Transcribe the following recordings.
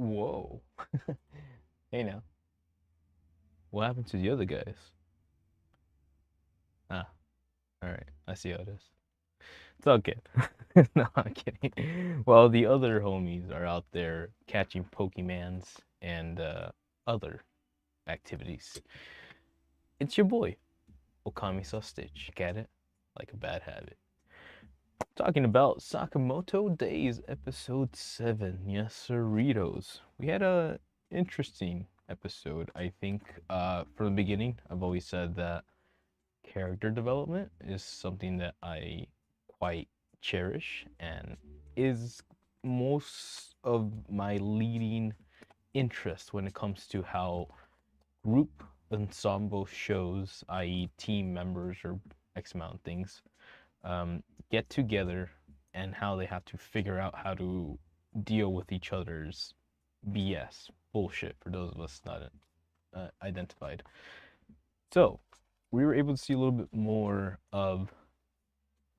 Whoa. Hey now, what happened to the other guys? Ah, alright, I see how it is. It's all good. No, I'm kidding. Well, the other homies are out there catching Pokemans and other activities. It's your boy, Okami Saw Stitch. Get it? Like a bad habit. Talking about Sakamoto Days, episode 7. Yes, sirritos. We had a interesting episode, I think. From the beginning, I've always said that character development is something that I quite cherish and is most of my leading interest when it comes to how group ensemble shows, i.e., team members or X amount of things, get together and how they have to figure out how to deal with each other's BS, bullshit, for those of us not identified. So, we were able to see a little bit more of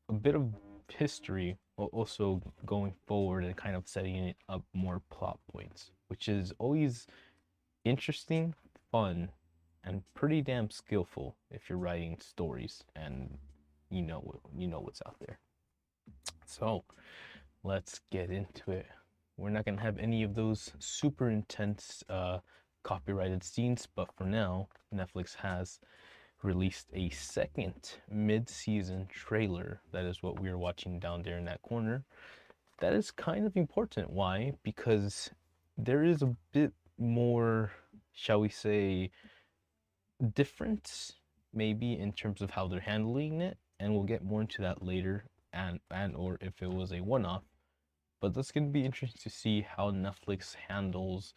a bit of history, also going forward and kind of setting it up more plot points, which is always interesting, fun, and pretty damn skillful if you're writing stories and you know what's out there. So let's get into it. We're not gonna have any of those super intense copyrighted scenes, but for now, Netflix has released a second mid-season trailer. That is what we're watching down there in that corner. That is kind of important. Why? Because there is a bit more, shall we say, difference maybe in terms of how they're handling it, and we'll get more into that later, and or if it was a one-off. But that's going to be interesting to see how Netflix handles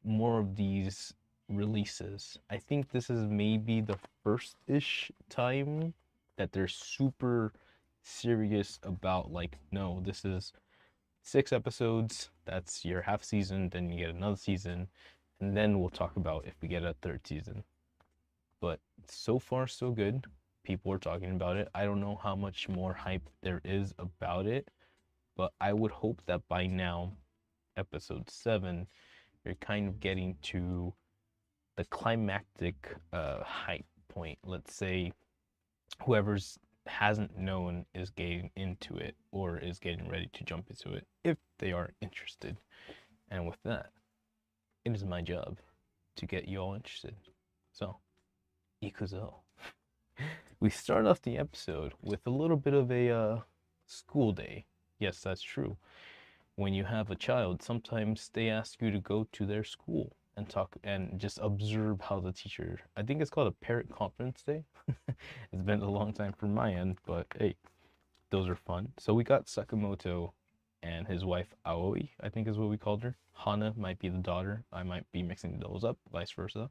more of these releases. I think this is maybe the first-ish time that they're super serious about, like, no, this is 6 episodes, that's your half season, then you get another season, and then we'll talk about if we get a third season. But so far, so good. People are talking about it. I don't know how much more hype there is about it, but I would hope that by now, episode 7, you're kind of getting to the climactic hype point. Let's say whoever's hasn't known is getting into it or is getting ready to jump into it if they are interested. And with that, it is my job to get you all interested. So, ikuzo. We start off the episode with a little bit of a school day. Yes, that's true. When you have a child, sometimes they ask you to go to their school and talk and just observe how the teacher. I think it's called a parent conference day. It's been a long time from my end, but hey, those are fun. So we got Sakamoto and his wife Aoi, I think is what we called her. Hana might be the daughter. I might be mixing those up, vice versa.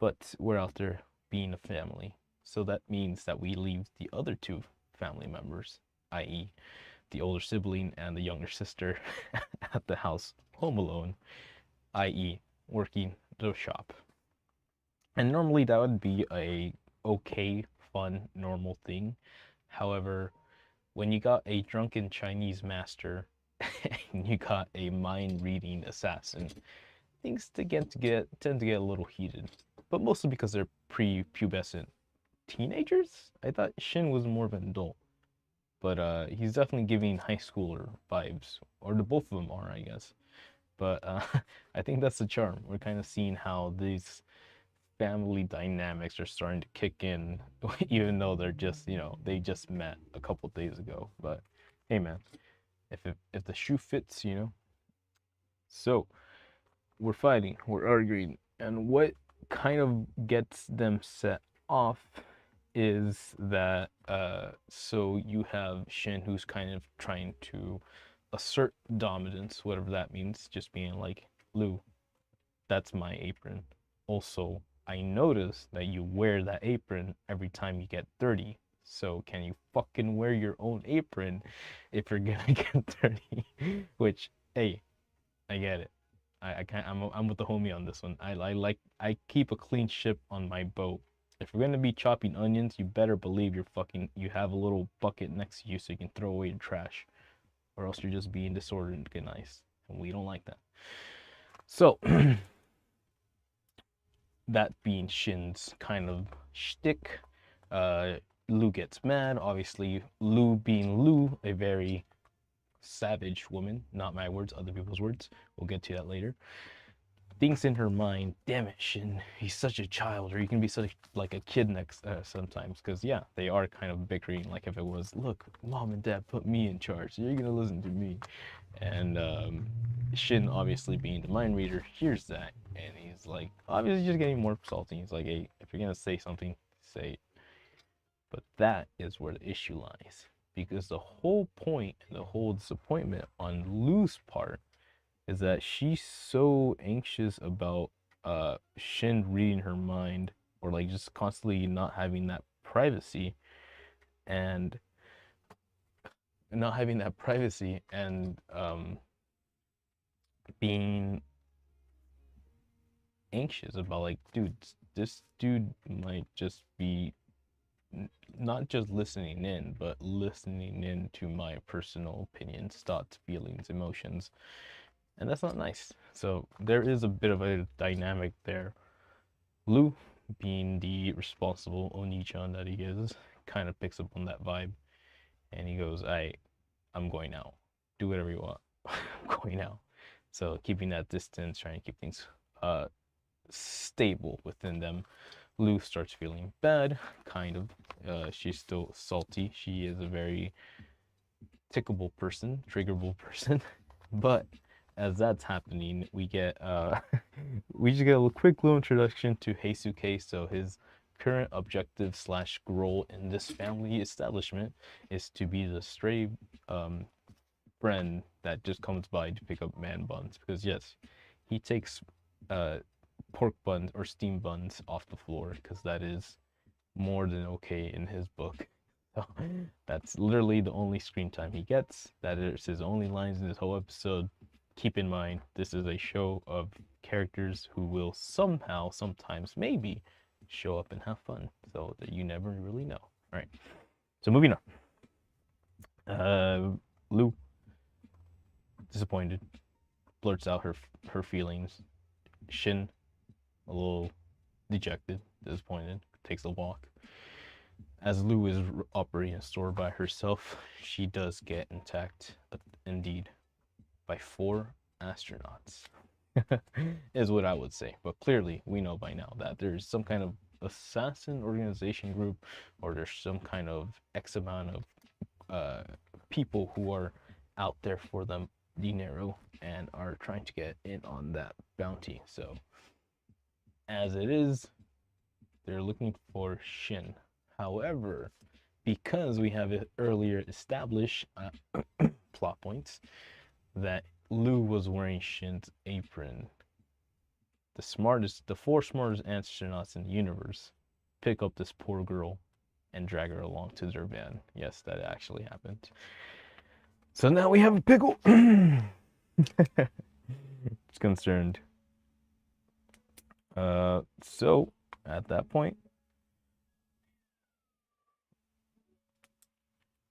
But we're out there being a family. So that means that we leave the other two family members, i.e., the older sibling and the younger sister, at the house home alone, i.e., working the shop. And normally that would be a okay, fun, normal thing. However, when you got a drunken Chinese master and you got a mind reading assassin, things tend to get a little heated. But mostly because they're pre-pubescent teenagers. I thought Shin was more of an adult, but he's definitely giving high schooler vibes, or the both of them are, I guess. But I think that's the charm. We're kind of seeing how these family dynamics are starting to kick in, even though they're just, they just met a couple days ago. But hey, man, if the shoe fits, So we're fighting, we're arguing, and what kind of gets them set off is that so you have Shin who's kind of trying to assert dominance, whatever that means, just being like, Lou, that's my apron. Also, I notice that you wear that apron every time you get dirty. So can you fucking wear your own apron if you're gonna get dirty? Which, hey, I get it. I can't. I'm with the homie on this one. I keep a clean ship on my boat. If you're gonna be chopping onions, you better believe you have a little bucket next to you so you can throw away your trash, or else you're just being disorganized, and we don't like that. So that being Shin's kind of shtick, Lu gets mad. Obviously, Lu being Lu, a very savage woman, not my words, other people's words. We'll get to that later. Thinks in her mind, damn it, Shin, he's such a child, or you can be such like a kid next sometimes, because yeah, they are kind of bickering. Like if it was, look, mom and dad put me in charge, so you're gonna listen to me, and Shin, obviously being the mind reader, hears that, and he's like, obviously just getting more salty. He's like, hey, if you're gonna say something, say it. But that is where the issue lies, because the whole point and the whole disappointment on Lu's part is that she's so anxious about Shin reading her mind, or like just constantly not having that privacy, and being anxious about, like, dude, this dude might just be not just listening in, but listening in to my personal opinions, thoughts, feelings, emotions, and that's not nice. So there is a bit of a dynamic there. Lu, being the responsible Oni-chan that he is, kind of picks up on that vibe, and he goes, I'm going out. Do whatever you want. I'm going out. So keeping that distance, trying to keep things stable within them. Lu starts feeling bad, kind of. She's still salty. She is a very tickable person, triggerable person. But as that's happening, we get we just get a quick little introduction to Heisuke. So his current objective slash role in this family establishment is to be the stray friend that just comes by to pick up man buns. Because yes, he takes pork buns or steam buns off the floor, because that is more than okay in his book. So that's literally the only screen time he gets. That is his only lines in this whole episode. Keep in mind, this is a show of characters who will somehow, sometimes, maybe show up and have fun. So that you never really know. All right. So moving on. Lu, disappointed, blurts out her feelings. Shin, a little dejected, disappointed, takes a walk. As Lu is operating a store by herself, she does get attacked, indeed, by 4 astronauts, is what I would say. But clearly, we know by now that there's some kind of assassin organization group, or there's some kind of X amount of people who are out there for the dinero and are trying to get in on that bounty. So, as it is, they're looking for Shin. However, because we have earlier established plot points that Lu was wearing Shin's apron, the 4 smartest astronauts in the universe pick up this poor girl and drag her along to their van. Yes, that actually happened. So now we have a pickle. It's concerned. So at that point,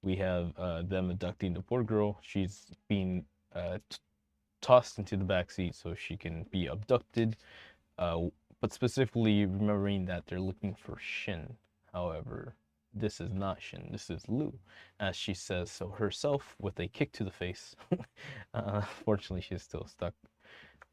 we have them abducting the poor girl. She's being tossed into the back seat so she can be abducted. But specifically remembering that they're looking for Shin. However, this is not Shin, this is Lu, as she says so herself with a kick to the face. Fortunately, she's still stuck.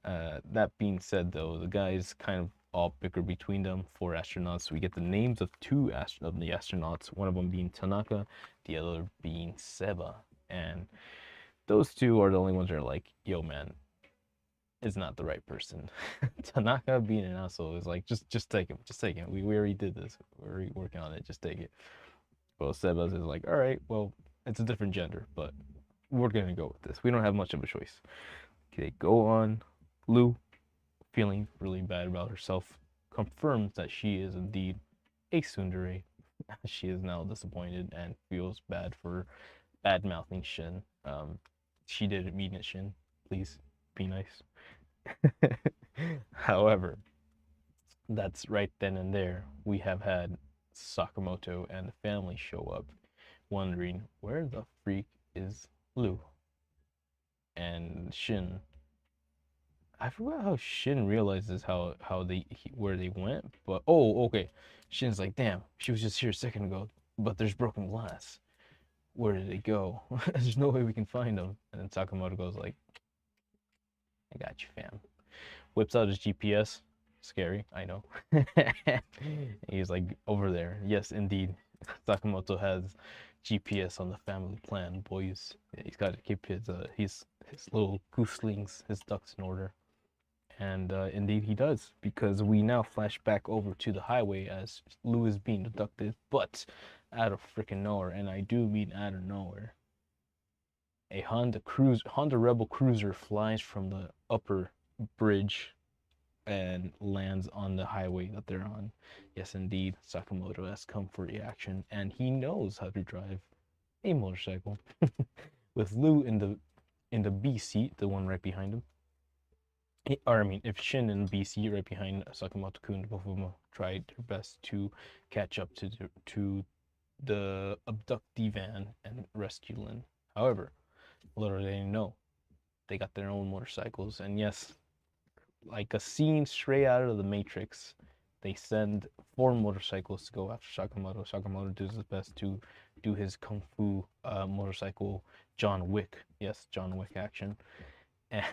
That being said, though, the guys kind of all bicker between them. 4 astronauts. We get the names of 2 of the astronauts, one of them being Tanaka, the other being Seba. And those 2 are the only ones that are like, yo, man, is not the right person. Tanaka being an asshole is like, just take him, just take him. We already did this. We're already working on it. Just take it. Well, Sebas is like, all right, well, it's a different gender, but we're gonna go with this. We don't have much of a choice. Okay, go on. Lu, feeling really bad about herself, confirms that she is indeed a tsundere. She is now disappointed and feels bad for bad mouthing Shin. She didn't mean it, Shin. Please be nice. However, that's right then and there. We have had Sakamoto and the family show up, wondering where the freak is Lu. And Shin, I forgot how Shin realizes where they went, but oh, okay. Shin's like, damn, she was just here a second ago, but there's broken glass. Where did they go? There's no way we can find them. And then Sakamoto goes like, I got you, fam. Whips out his GPS. Scary, I know. He's like, over there. Yes, indeed. Sakamoto has GPS on the family plan, boys. Yeah, he's got to keep his little gooselings, his ducks in order. And indeed he does, because we now flash back over to the highway as Lou is being abducted, but out of freaking nowhere, and I do mean out of nowhere, a Honda Rebel Cruiser flies from the upper bridge and lands on the highway that they're on. Yes, indeed, Sakamoto has come for reaction, and he knows how to drive a motorcycle. With Lou in the B seat, the one right behind him. Or I mean, if Shin and B seat right behind Sakamoto-kun, both of them tried their best to catch up to the abductee van and rescue Lin. However, little they didn't know, they got their own motorcycles, and yes, like a scene straight out of the Matrix, they send 4 motorcycles to go after Sakamoto. Sakamoto does his best to do his kung fu motorcycle John Wick. Yes, John Wick action. And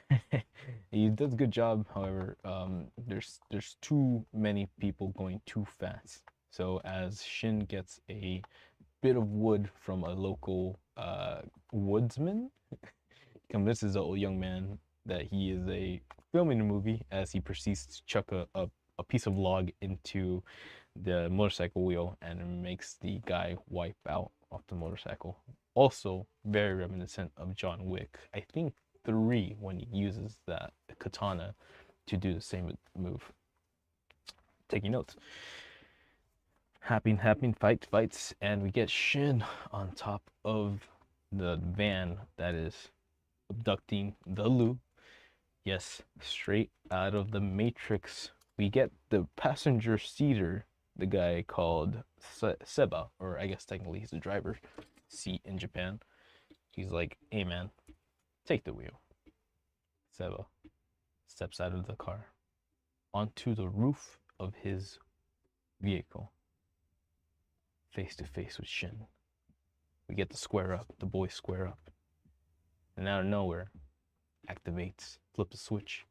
he does a good job. However, there's too many people going too fast. So as Shin gets a bit of wood from a local woodsman, convinces the young man that he is filming a movie, as he proceeds to chuck a piece of log into the motorcycle wheel and makes the guy wipe out off the motorcycle. Also very reminiscent of John Wick. I think 3, when he uses that katana to do the same move. Taking notes. Happening, fights, and we get Shin on top of the van that is abducting the Lou. Yes, straight out of the Matrix. We get the passenger seater, the guy called Seba, or I guess technically he's the driver's seat in Japan. He's like, hey man, take the wheel. Seba steps out of the car onto the roof of his vehicle, face to face with Shin. We get the square up, the boys square up. And out of nowhere, activates, flips a switch,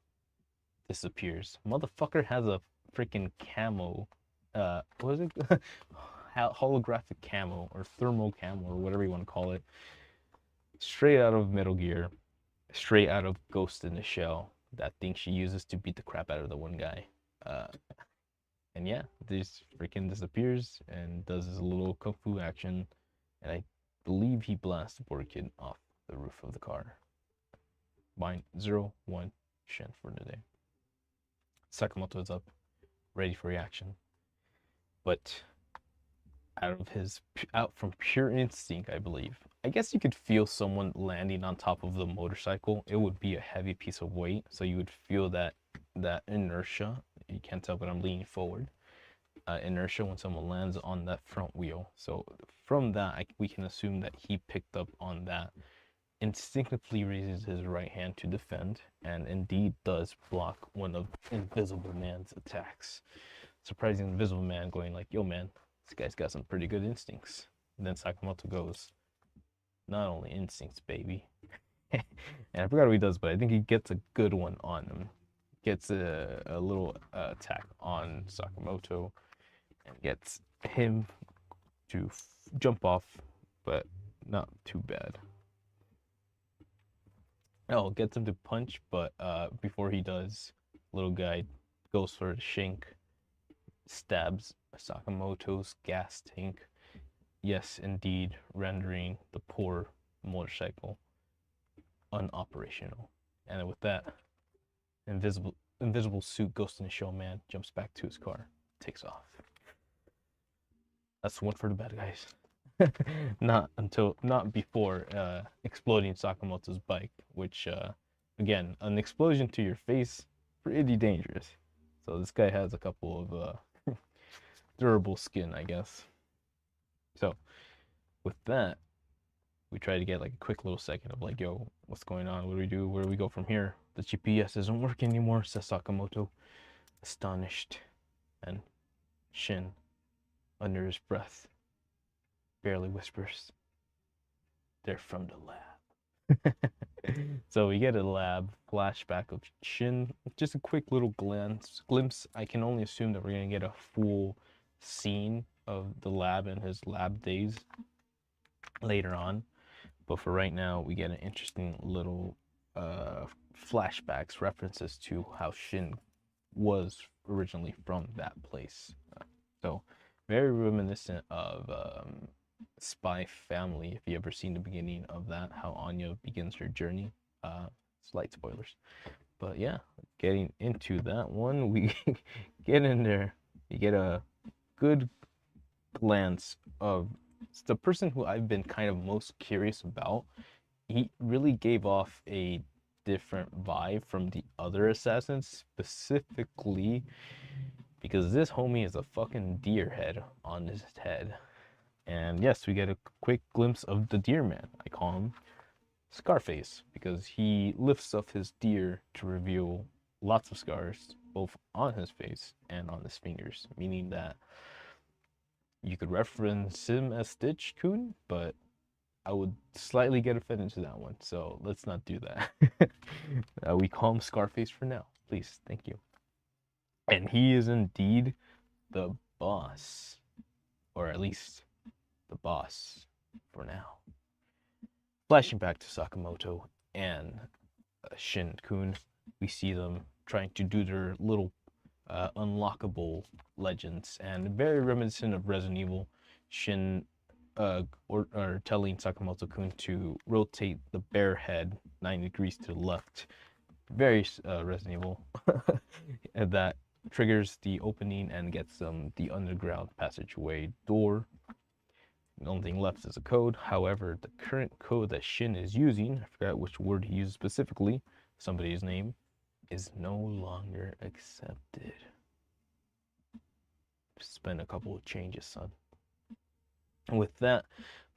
disappears. Motherfucker has a freaking camo, what is it? Holographic camo, or thermal camo, or whatever you want to call it. Straight out of Metal Gear, straight out of Ghost in the Shell. That thing she uses to beat the crap out of the one guy. And yeah, this freaking disappears and does his little kung fu action. And I believe he blasts the poor kid off the roof of the car. Bind 0-1 Shin for today. Sakamoto is up, ready for reaction. But out from pure instinct, I believe. I guess you could feel someone landing on top of the motorcycle. It would be a heavy piece of weight, so you would feel that inertia. You can't tell, but I'm leaning forward. Inertia when someone lands on that front wheel. So from that, we can assume that he picked up on that, instinctively raises his right hand to defend, and indeed does block one of Invisible Man's attacks. Surprising Invisible Man going like, yo man, this guy's got some pretty good instincts. And then Sakamoto goes, not only instincts, baby. And I forgot what he does, but I think he gets a good one on him. Gets a little attack on Sakamoto and gets him to jump off, but not too bad. Oh, gets him to punch, but before he does, little guy goes for a shank, stabs Sakamoto's gas tank. Yes, indeed, rendering the poor motorcycle unoperational. And with that, invisible suit Ghost in the Shell man jumps back to his car, takes off. That's one for the bad guys. not before exploding Sakamoto's bike, which again, an explosion to your face, pretty dangerous. So this guy has a couple of durable skin, I guess. So with that, we try to get like a quick little second of like, yo, what's going on? What do we do? Where do we go from here? the GPS doesn't work anymore, says Sakamoto, astonished. And Shin, under his breath, barely whispers, they're from the lab. So we get a lab flashback of Shin, just a quick little glimpse. I can only assume that we're gonna get a full scene of the lab and his lab days later on. But for right now, we get an interesting little flashbacks, references to how Shin was originally from that place. So very reminiscent of Spy Family, if you ever seen the beginning of that, how Anya begins her journey. Slight spoilers. But yeah, getting into that one, we get in there, you get a good glance of the person who I've been kind of most curious about. He really gave off a different vibe from the other assassins, specifically because this homie is a fucking deer head on his head. And yes, we get a quick glimpse of the deer man. I call him Scarface because he lifts up his deer to reveal lots of scars, both on his face and on his fingers, meaning that you could reference him as Stitch Coon, but I would slightly get offended to that one, so let's not do that. We call him Scarface for now, please, thank you. And he is indeed the boss, or at least the boss for now. Flashing back to Sakamoto and Shin-kun, we see them trying to do their little unlockable legends, and very reminiscent of Resident Evil. Shin or telling Sakamoto-kun to rotate the bear head 90 degrees to the left. Very Resident Evil. And that triggers the opening and gets them the underground passageway door. The only thing left is a code. However, the current code that Shin is using, I forgot which word he used specifically, somebody's name, is no longer accepted. It's been a couple of changes, son. And with that,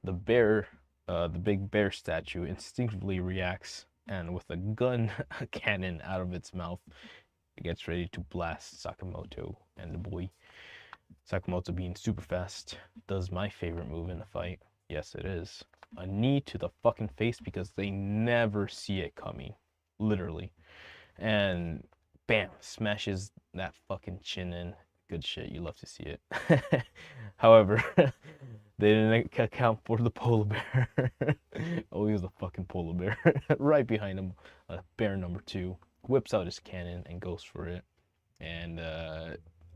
the bear, the big bear statue instinctively reacts, and with a gun, a cannon out of its mouth, it gets ready to blast Sakamoto and the boy. Sakamoto, being super fast, does my favorite move in the fight. Yes, it is. A knee to the fucking face because they never see it coming. Literally. And bam, smashes that fucking chin in. Good shit, you love to see it. However, they didn't account for the polar bear. Oh, he was a fucking polar bear. Right behind him, bear number 2 whips out his cannon and goes for it. And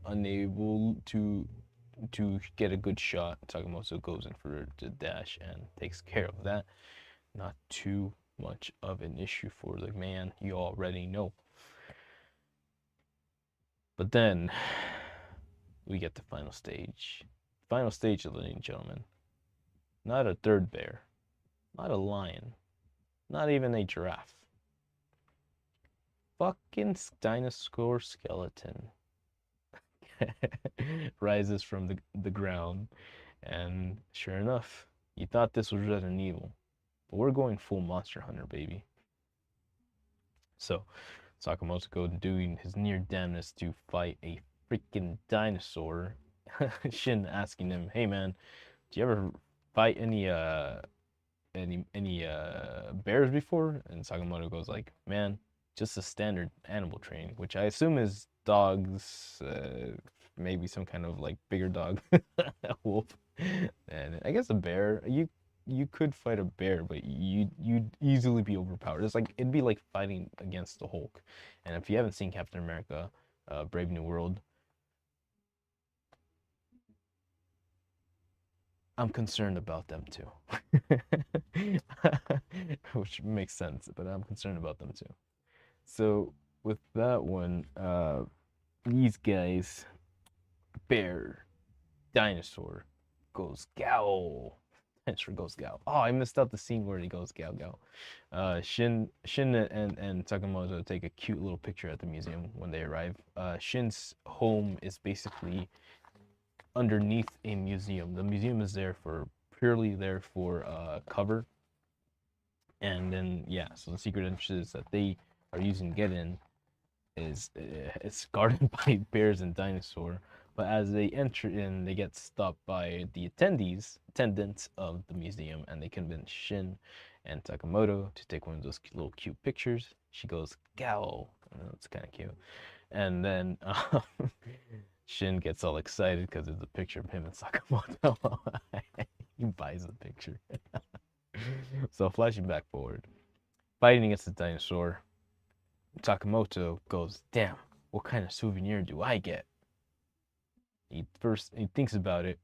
unable to get a good shot, Sakamoto goes in for the dash and takes care of that. Not too much of an issue for the man, you already know. But then we get the final stage. Final stage, ladies and gentlemen. Not a third bear, not a lion, not even a giraffe. Fucking dinosaur skeleton rises from the ground, and sure enough, you thought this was Resident Evil, but we're going full Monster Hunter, baby. So Sakamoto doing his near damnness to fight a freaking dinosaur. Shin asking him, "Hey man, do you ever fight any bears before?" And Sakamoto goes like, "Man, just a standard animal training," which I assume is dogs, maybe some kind of like bigger dog, a wolf, and I guess a bear. You could fight a bear, but you'd easily be overpowered. It's like it'd be like fighting against the Hulk. And if you haven't seen Captain America, Brave New World, I'm concerned about them too. Which makes sense, but I'm concerned about them too. So with that one, these guys, bear, dinosaur, goes gowl. Dinosaur goes gowl. Oh, I missed out the scene where he goes gowl gowl. Shin and Sakamoto take a cute little picture at the museum when they arrive. Shin's home is basically underneath a museum. The museum is there for purely there for cover. And then yeah, so the secret entrance is that they are using to get in is it's guarded by bears and dinosaur. But as they enter in, they get stopped by the attendants of the museum, and they convince Shin and Sakamoto to take one of those little cute pictures. She goes, "Gal," that's kind of cute. And then Shin gets all excited because there's a picture of him and Sakamoto. He buys the picture. So flashing back forward, fighting against the dinosaur, Sakamoto goes, "Damn, what kind of souvenir do I get?" He thinks about it,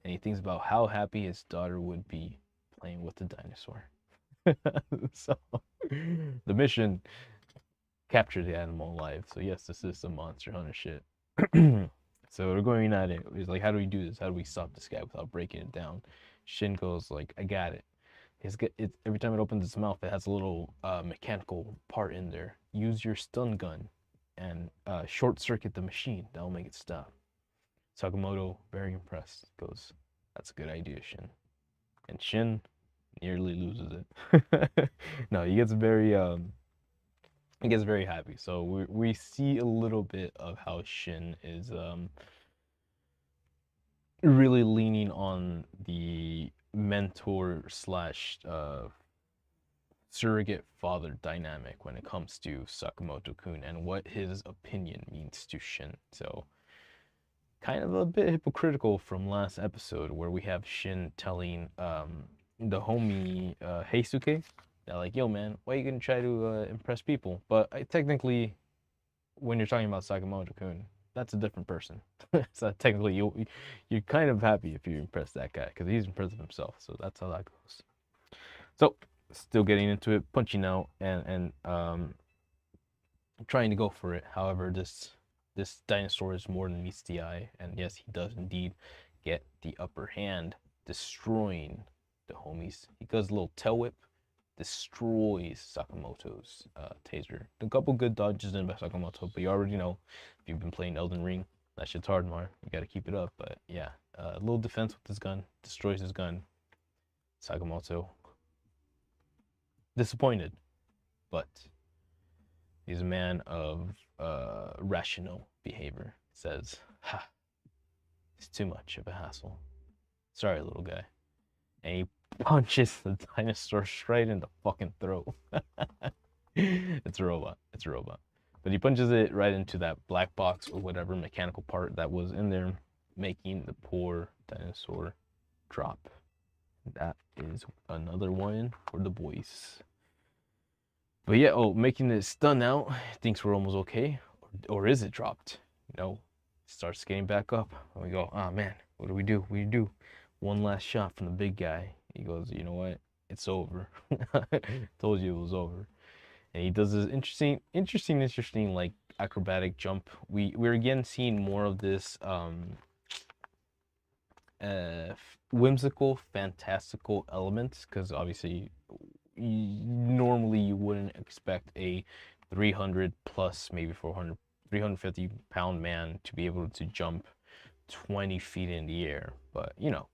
and he thinks about how happy his daughter would be playing with the dinosaur. So the mission: capture the animal alive. So yes, this is some Monster Hunter shit. So we're going at it. He's like, how do we do this? How do we stop this guy without breaking it down? Shin goes like, I got it. Every time it opens its mouth, it has a little mechanical part in there. Use your stun gun and short circuit the machine. That'll make it stop. Sakamoto, very impressed, goes, that's a good idea, Shin. And Shin nearly loses it. No, he gets very happy. So we see a little bit of how Shin is really leaning on the mentor slash surrogate father dynamic when it comes to Sakamoto-kun and what his opinion means to Shin. So kind of a bit hypocritical from last episode where we have Shin telling the homie Heisuke that like, yo man, why are you gonna try to impress people? But technically, when you're talking about Sakamoto-kun, that's a different person. So technically, you're kind of happy if you impress that guy because he's impressed himself. So that's how that goes. So still getting into it, punching out and trying to go for it. However, this dinosaur is more than meets the eye, and yes, he does indeed get the upper hand, destroying the homies. He does a little tail whip, destroys Sakamoto's taser. A couple good dodges in by Sakamoto, but you already know if you've been playing Elden Ring, that shit's hard, Mar. You gotta keep it up. But yeah, a little defense with his gun, destroys his gun. Sakamoto disappointed, but he's a man of rational behavior. Says, ha, it's too much of a hassle. Sorry, little guy. And he punches the dinosaur straight in the fucking throat. It's a robot. It's a robot. But he punches it right into that black box or whatever mechanical part that was in there, making the poor dinosaur drop. That is another one for the boys. But yeah, making it stun out, thinks we're almost okay. Or is it dropped? No. Starts getting back up. And we go, oh man, what do we do? We do one last shot from the big guy. He goes, you know what? It's over. Told you it was over. And he does this interesting like acrobatic jump. We're again seeing more of this whimsical, fantastical elements, because obviously normally you wouldn't expect a 300 plus, maybe 400, 350 pound man to be able to jump 20 feet in the air. But you know,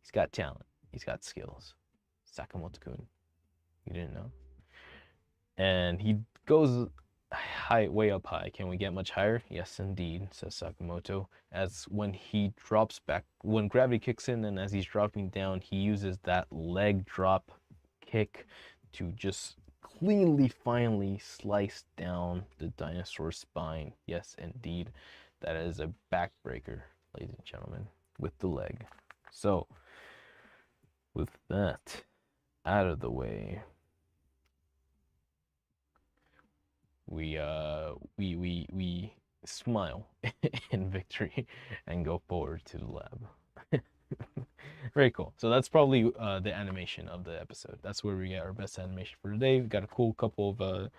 he's got talent, he's got skills. Sakamoto-kun, you didn't know? And he goes high, way up high. Can we get much higher? Yes, indeed, says Sakamoto. As when he drops back, when gravity kicks in, and as he's dropping down, he uses that leg drop kick to just cleanly, finally slice down the dinosaur's spine. Yes, indeed, that is a backbreaker, ladies and gentlemen, with the leg. So, with that out of the way, we smile in victory and go forward to the lab. Very cool. So that's probably the animation of the episode. That's where we get our best animation for today. We got a cool couple of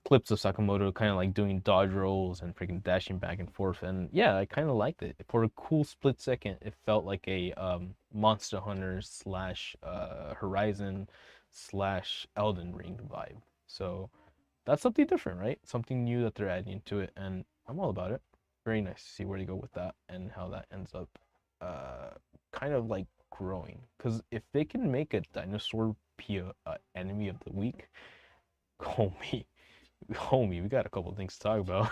clips of Sakamoto kind of like doing dodge rolls and freaking dashing back and forth. And yeah, I kind of liked it. For a cool split second, it felt like a Monster Hunter slash Horizon slash Elden Ring vibe. So that's something different, right? Something new that they're adding into it, and I'm all about it. Very nice to see where they go with that and how that ends up kind of like growing. Because if they can make a dinosaur be enemy of the week, call me. homie, we got a couple things to talk about.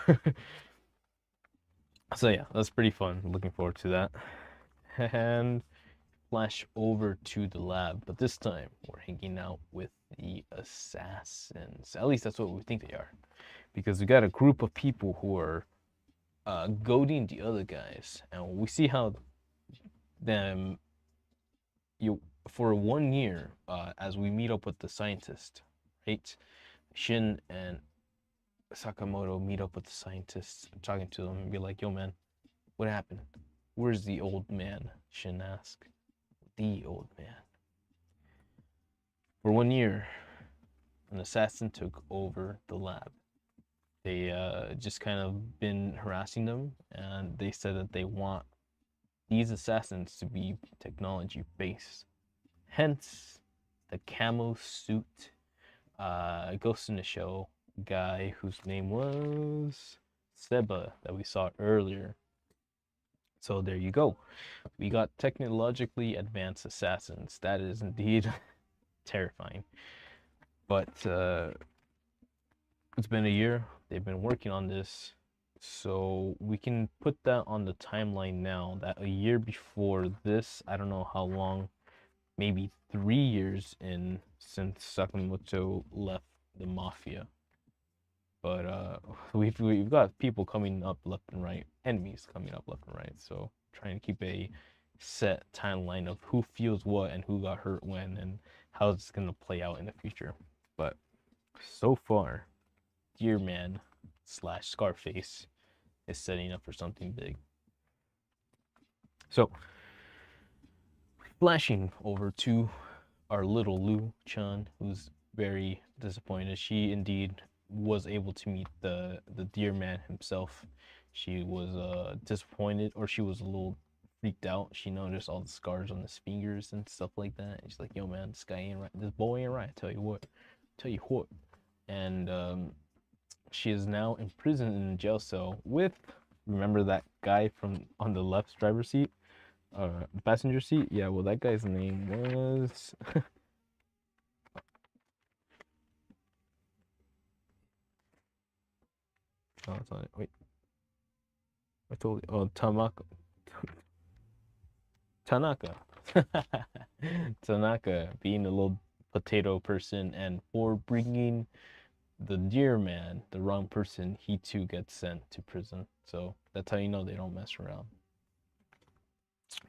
So yeah, that's pretty fun. Looking forward to that. And flash over to the lab, but this time we're hanging out with the assassins. At least that's what we think they are, because we got a group of people who are goading the other guys, and we see how them you for 1 year as we meet up with the scientist, right? Shin and Sakamoto meet up with the scientists, talking to them, and be like, "Yo, man, what happened? Where's the old man?" Shin asks. The old man. For 1 year, an assassin took over the lab. They just kind of been harassing them, and they said that they want these assassins to be technology based. Hence, the camo suit Ghost in the Shell guy whose name was Seba that we saw earlier. So there you go. We got technologically advanced assassins. That is indeed terrifying. But it's been a year. They've been working on this. So we can put that on the timeline now that a year before this, I don't know how long, maybe 3 years in since Sakamoto left the mafia. But we've got people coming up left and right, enemies coming up left and right. So trying to keep a set timeline of who feels what and who got hurt when and how it's gonna play out in the future. But so far, Dear Man / Scarface is setting up for something big. So flashing over to our little Lu-chan, who's very disappointed. She indeed was able to meet the dear man himself. She was disappointed, or she was a little freaked out. She noticed all the scars on his fingers and stuff like that. And she's like, "Yo, man, this guy ain't right. This boy ain't right. Tell you what. Tell you what." And she is now imprisoned in a jail cell with, remember that guy from on the left driver's seat, passenger seat? Yeah, well, that guy's name was oh, it's on it. Wait, I told you. Oh, Tanaka. Tanaka being a little potato person, and for bringing the dear man, the wrong person, he too gets sent to prison. So that's how you know they don't mess around.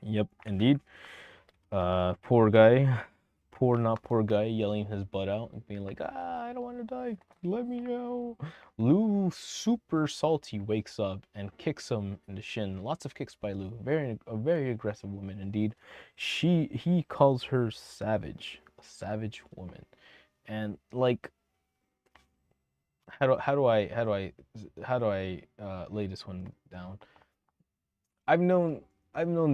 Yep, indeed. Poor guy. Poor guy yelling his butt out and being like, I don't want to die. Let me know. Lou, super salty, wakes up and kicks him in the shin. Lots of kicks by Lou. A very aggressive woman indeed. He calls her savage. A savage woman. And like, how do I lay this one down? I've known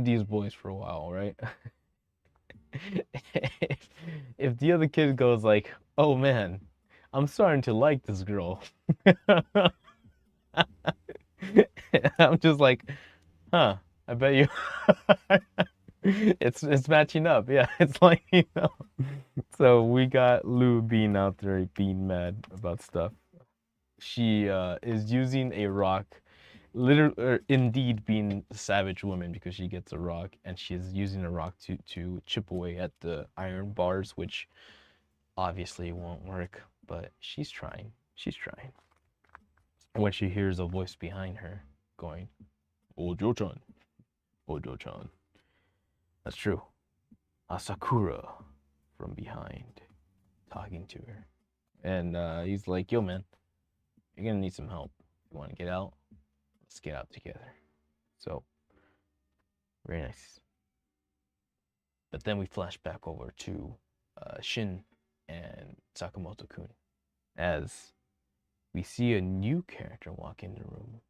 these boys for a while, right? If the other kid goes like, "Oh man, I'm starting to like this girl," I'm just like, "Huh? I bet you." It's matching up, yeah. It's like So we got Lou being out there being mad about stuff. She is using a rock, literally, indeed being a savage woman because she gets a rock and she's using a rock to chip away at the iron bars, which obviously won't work, but she's trying. She's trying. When she hears a voice behind her going, Ojo-chan, Ojo-chan. That's true. Asakura from behind talking to her. And he's like, yo, man, you're going to need some help. You want to get out? Let's get out together. So, very nice. But then we flash back over to Shin and Sakamoto-kun as we see a new character walk in the room.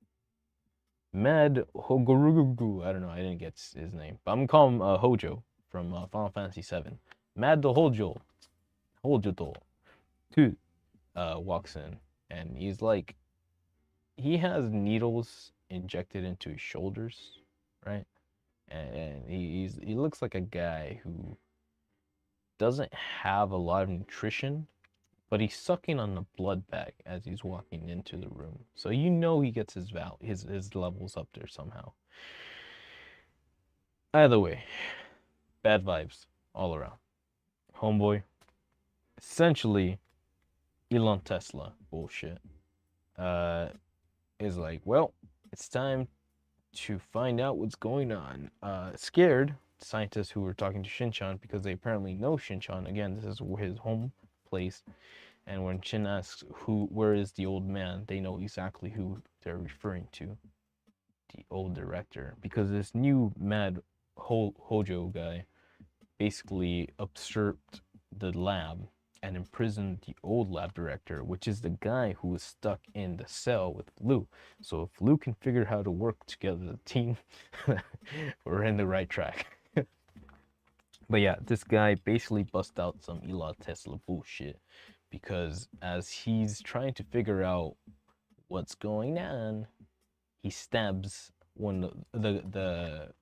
Mad Hogorugu. I don't know, I didn't get his name. But I'm gonna call him Hojo from Final Fantasy VII. Mad the Hojo. Hojo 2 walks in and he's like, he has needles injected into his shoulders, right? And he looks like a guy who doesn't have a lot of nutrition, but he's sucking on the blood bag as he's walking into the room. So you know he gets his levels up there somehow. Either way, bad vibes all around. Homeboy, essentially Elon Tesla bullshit. Is like, well, it's time to find out what's going on. Scared, scientists who were talking to Shinchan, because they apparently know Shinchan. Again, this is his home place. And when Shin asks where is the old man, they know exactly who they're referring to. The old director. Because this new mad Hojo guy basically usurped the lab and imprisoned the old lab director, which is the guy who was stuck in the cell with Lou. So if Lou can figure out how to work together as a team, we're in the right track. But yeah, this guy basically bust out some Elon Tesla bullshit, because as he's trying to figure out what's going on, he stabs the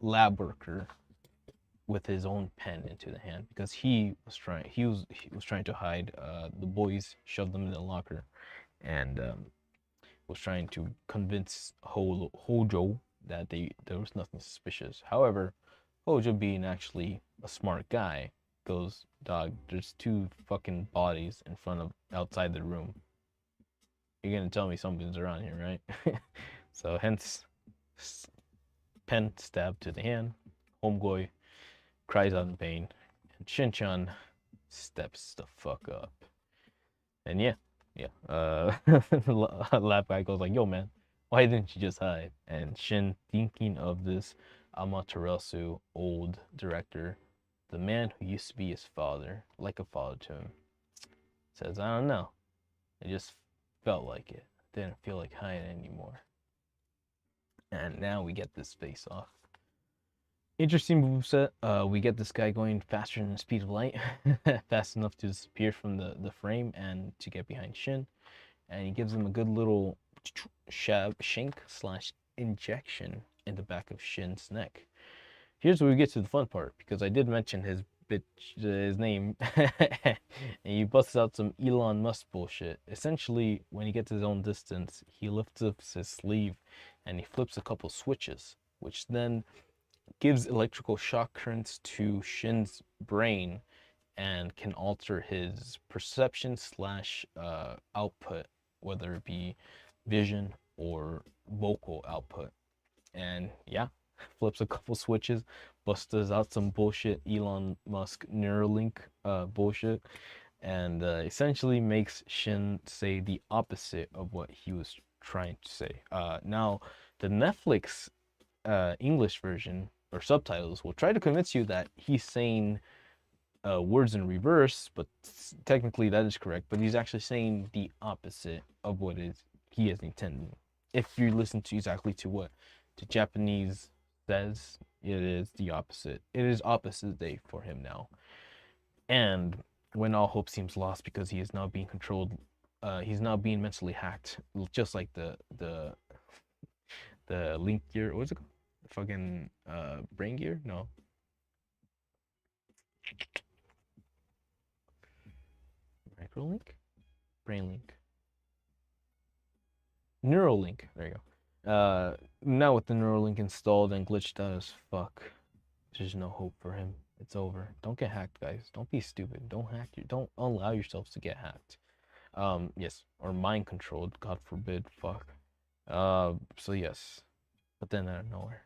lab worker with his own pen into the hand, because he was trying to hide the boys, shove them in the locker, and was trying to convince Hojo that there was nothing suspicious. However, Hojo, being actually a smart guy, goes, dog, there's two fucking bodies in front of outside the room. You're gonna tell me something's around here, right? So hence, pen stab to the hand. Homeboy cries out in pain, and Shinchan steps the fuck up. And yeah. Lab guy goes like, yo man, why didn't you just hide? And Shin, thinking of this Amaterasu old director, the man who used to be his father, like a father to him, says, I don't know. It just felt like it. Didn't feel like hiding anymore. And now we get this face off. Interesting moveset. We get this guy going faster than the speed of light, fast enough to disappear from the frame and to get behind Shin. And he gives him a good little shank / injection in the back of Shin's neck. Here's where we get to the fun part, because I did mention his name, and he busts out some Elon Musk bullshit. Essentially, when he gets his own distance, he lifts up his sleeve and he flips a couple switches, which then gives electrical shock currents to Shin's brain and can alter his perception / output, whether it be vision or vocal output. And yeah, flips a couple switches, busts out some bullshit Elon Musk Neuralink bullshit, and essentially makes Shin say the opposite of what he was trying to say. Now, the Netflix English version or subtitles will try to convince you that he's saying words in reverse, but technically that is correct. But he's actually saying the opposite of what he is intending. If you listen to exactly to what the Japanese says, it is the opposite. It is opposite day for him now. And when all hope seems lost because he is now being controlled, he's now being mentally hacked, just like the link gear. What's it called? The fucking brain gear? No. Microlink? Brainlink. Neuralink. There you go. Now with the Neuralink installed and glitched out as fuck, there's no hope for him. It's over. Don't get hacked, guys. Don't be stupid. Don't allow yourselves to get hacked. Yes, or mind controlled, God forbid. Fuck. So yes. But then out of nowhere,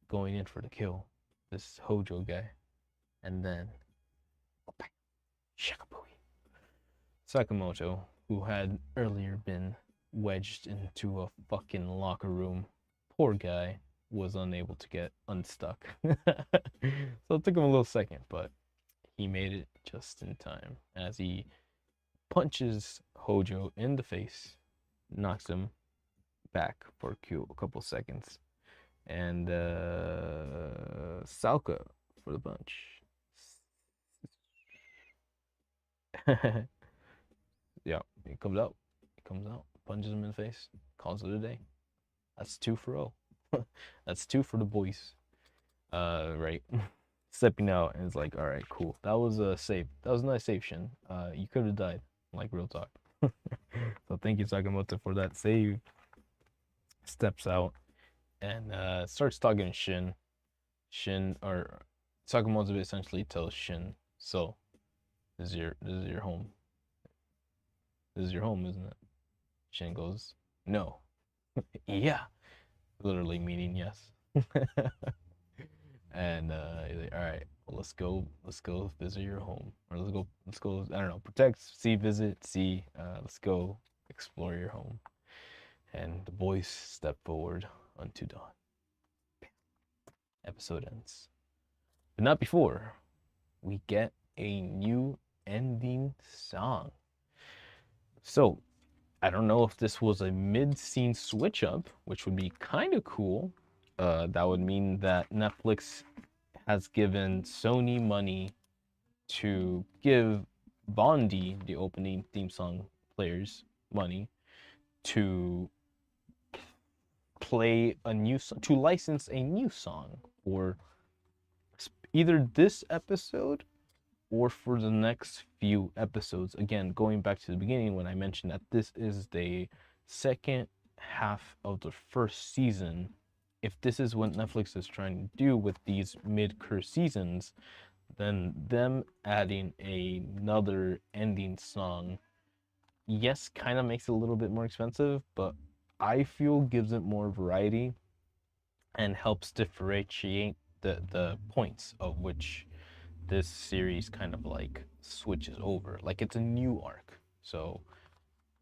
going in for the kill, this Hojo guy, and then Sakamoto, who had earlier been wedged into a fucking locker room, poor guy, was unable to get unstuck. So it took him a little second, but he made it just in time as he punches Hojo in the face, knocks him back for a couple seconds, and Salka for the bunch. Yeah, he comes out, punches him in the face, calls it a day. That's 2 for 0. That's 2 for the boys. Right. stepping out, and it's like, all right, cool. That was a save. That was a nice save, Shin. You could have died, like real talk. So thank you, Sakamoto, for that save. Steps out and starts talking to Shin. Shin or Sakamoto essentially tells Shin, so this is your home. This is your home, isn't it? Shin goes, no. Yeah. Literally meaning yes. And he's like, all right, well, let's go visit your home. Or let's go, I don't know, protect, see, visit, see, let's go explore your home. And the boys step forward unto dawn. Episode ends. But not before we get a new ending song. So I don't know if this was a mid-scene switch up, which would be kind of cool. That would mean that Netflix has given Sony money to give Bondi, the opening theme song players, money to play a new song, to license a new song, or either this episode or for the next few episodes. Again, going back to the beginning when I mentioned that this is the second half of the first season. If this is what Netflix is trying to do with these mid-curse seasons, then them adding another ending song, yes, kind of makes it a little bit more expensive, but I feel gives it more variety and helps differentiate the points of which this series kind of like switches over. Like it's a new arc. So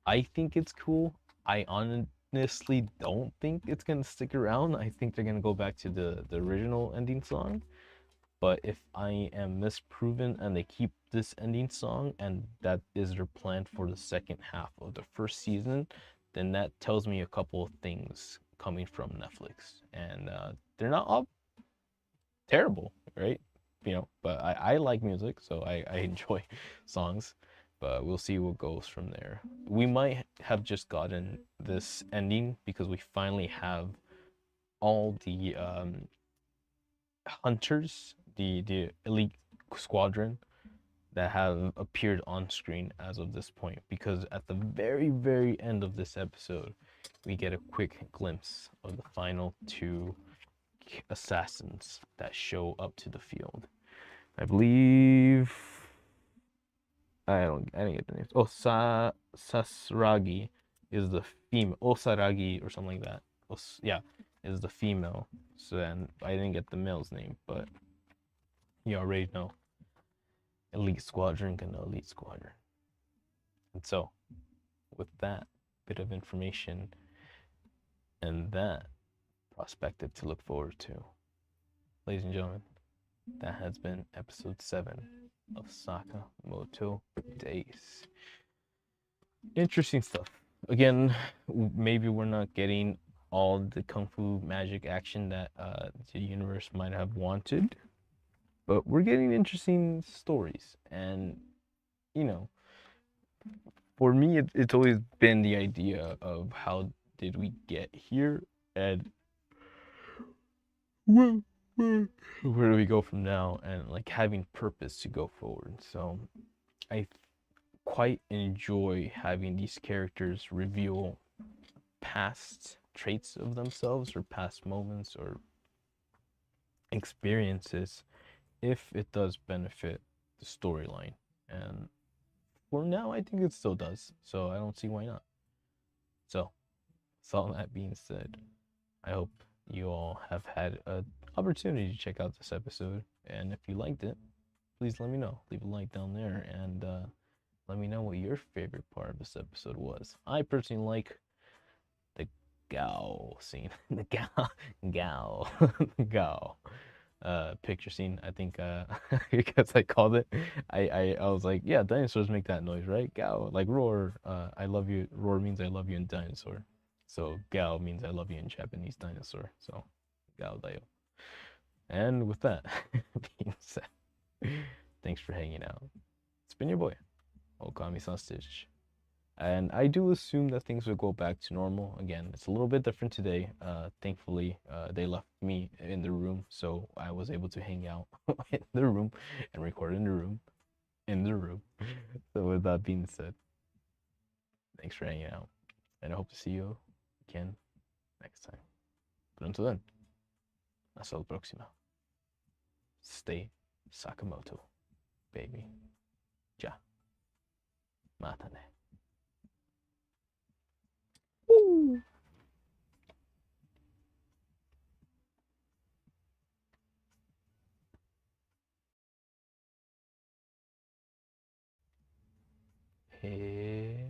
I think it's cool. I honestly don't think it's gonna stick around. I think they're gonna go back to the original ending song. But if I am misproven and they keep this ending song and that is their plan for the second half of the first season, then that tells me a couple of things coming from Netflix. And they're not all terrible, right? You know, but I like music, so I enjoy songs. But we'll see what goes from there. We might have just gotten this ending because we finally have all the hunters, the elite squadron that have appeared on screen as of this point. Because at the very end of this episode, we get a quick glimpse of the final two assassins that show up to the field. I believe I didn't get the names. Oh, Sasragi is the female. Osaragi or something like that. Yeah, is the female. So then I didn't get the male's name, but you already know. Elite Squadron and Elite Squadron. And so, with that bit of information and that prospective to look forward to, ladies and gentlemen, that has been episode 7 of Sakamoto Days. Interesting stuff. Again, maybe we're not getting all the kung fu magic action that the universe might have wanted, but we're getting interesting stories. And, you know, for me, it's always been the idea of how did we get here and where do we go from now, and like having purpose to go forward. So I quite enjoy having these characters reveal past traits of themselves or past moments or experiences if it does benefit the storyline. And for now, I think it still does. So I don't see why not. So, with all that being said, I hope you all have had an opportunity to check out this episode. And if you liked it, please let me know. Leave a like down there and let me know what your favorite part of this episode was. I personally like the Gao scene. The Gao, Gao picture scene. I think because I called it, I was like, yeah, dinosaurs make that noise, right? Gao, like roar. I love you. Roar means I love you in dinosaur. So Gao means I love you in Japanese dinosaur. So Gao dayo. And with that being said, thanks for hanging out. It's been your boy, Okami-san Stitch. And I do assume that things will go back to normal. Again, it's a little bit different today. Thankfully, they left me in the room, so I was able to hang out in the room and record in the room. In the room. So with that being said, thanks for hanging out, and I hope to see you again next time. But until then, hasta la próxima. Stay Sakamoto, baby. Ja. Matane. Woo! Hey.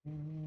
Mm-hmm.